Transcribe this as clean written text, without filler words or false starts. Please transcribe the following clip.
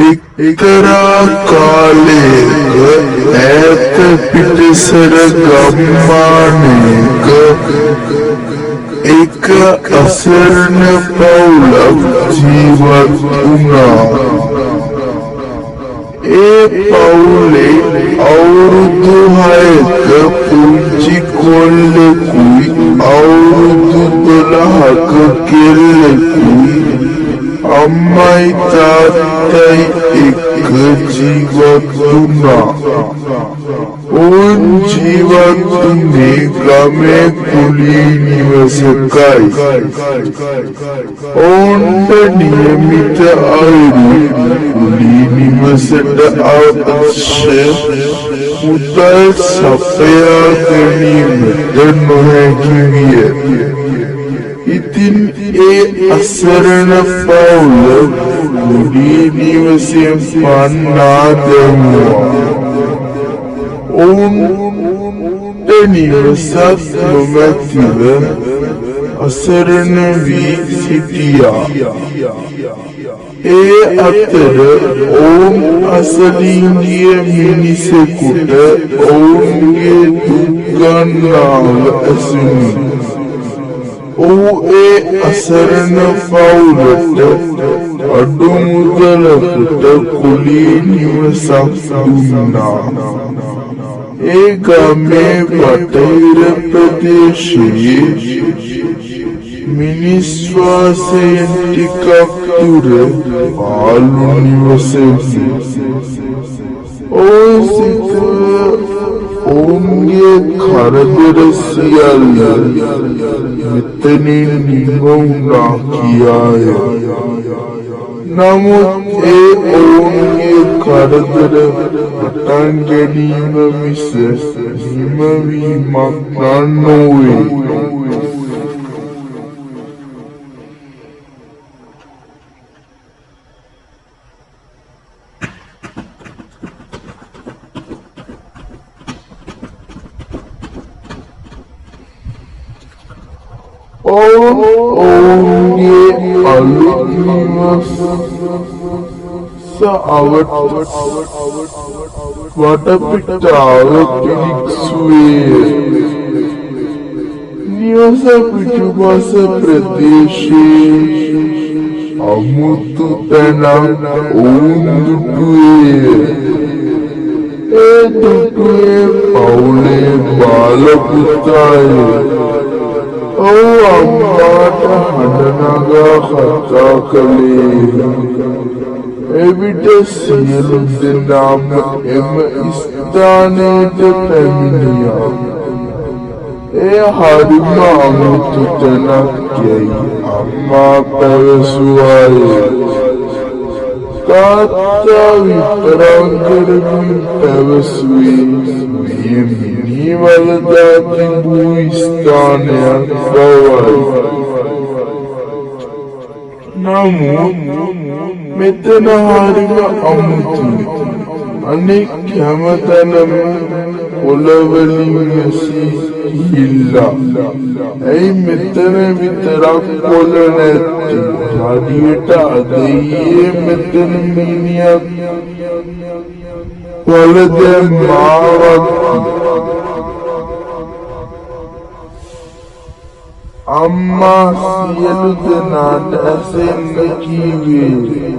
එක්තරා කාලයක ඈත පිටසර ගම්මානයක එක අසරණ පවුලක් ජීවත් වුණා. ඒ පවුලේ අවුරුදු 6ක පුංචි කොල්ලෙකුයි අවුරුදු 12ක කෙල්ලෙකුයි අම්මයි තාත්තයි එක්ක ජීවත් වුණා. ඔවුන් ජීවත් වුණේ ගමේ කුලී නිවසකයි. ඔවුන්ට නියමිත අයුරු කුලී නිවසට අවශ්‍ය මුදල් සපයා ගැනීමට නොහැකි විය. ඉතින් ඒ අසරණ පවුල කුලී නිවසෙන් පන්නා දැමුවා. ඔවුන්ට නිවසක් නොමැතිව අසරණ වී සිටියා. ඒ අතර ඔවුන් අසලින් ගිය මිනිසෙකුට ඔවුන්ගේ දුක් ගන්නාව ඇසුණි. ඔහු ඒ අසරණ පවුලට අඩු මුදලකට කුලී නිවසක් දුන්නා. ඒ ගමේ බටහිර ප්‍රදේශයේ මිනිස් වාසයෙන් ටිකක් දුර පාළු නිවසකි. ඔවුන්ගේ කරදර සියල්ල මෙතනින් නිවුණා කියාය. නමුත් ඒ ඔවුන්ගේ කරදර පටන් ගැනීම මිස නිමවීමක් නොවේ. ඔවුන්ගේ අලුත් නිවස වටපිටාව පිරික්සුවේ. නිවස පිටුපස ප්‍රදේශයේ අමුතු තැනක් ඔවුන් දුටුවේ. ඒ දුටුවේ පවුලේ බාල පුතාය. ඔව් අම්මාට හඬ නගා කතා කළේ. එවිට සියලු දෙනාම එම ස්ථානයට පැමිණියා. එය හරිම අමුතු තැනක් යයි අම්මා පැවසුවාය. තාත්තා විතරක් කරමින් පැවසුවේ මේ මිනිවලදා තිබූ ස්ථානයක් බවයි. නමුත් මෙතන හරිම අමුතුයි. අනෙක් හැමතැනම පොළවලින් වැසී ගිහිල්ලා. ඇයි මෙතන විතරක් පොළ නැත්තේ? හරියට අද ඊයේ මෙතන මිනිහක් පොළ දැම්මාවත් අම්මා සියලු දෙනාට ඇසෙන්න කිව්වේ.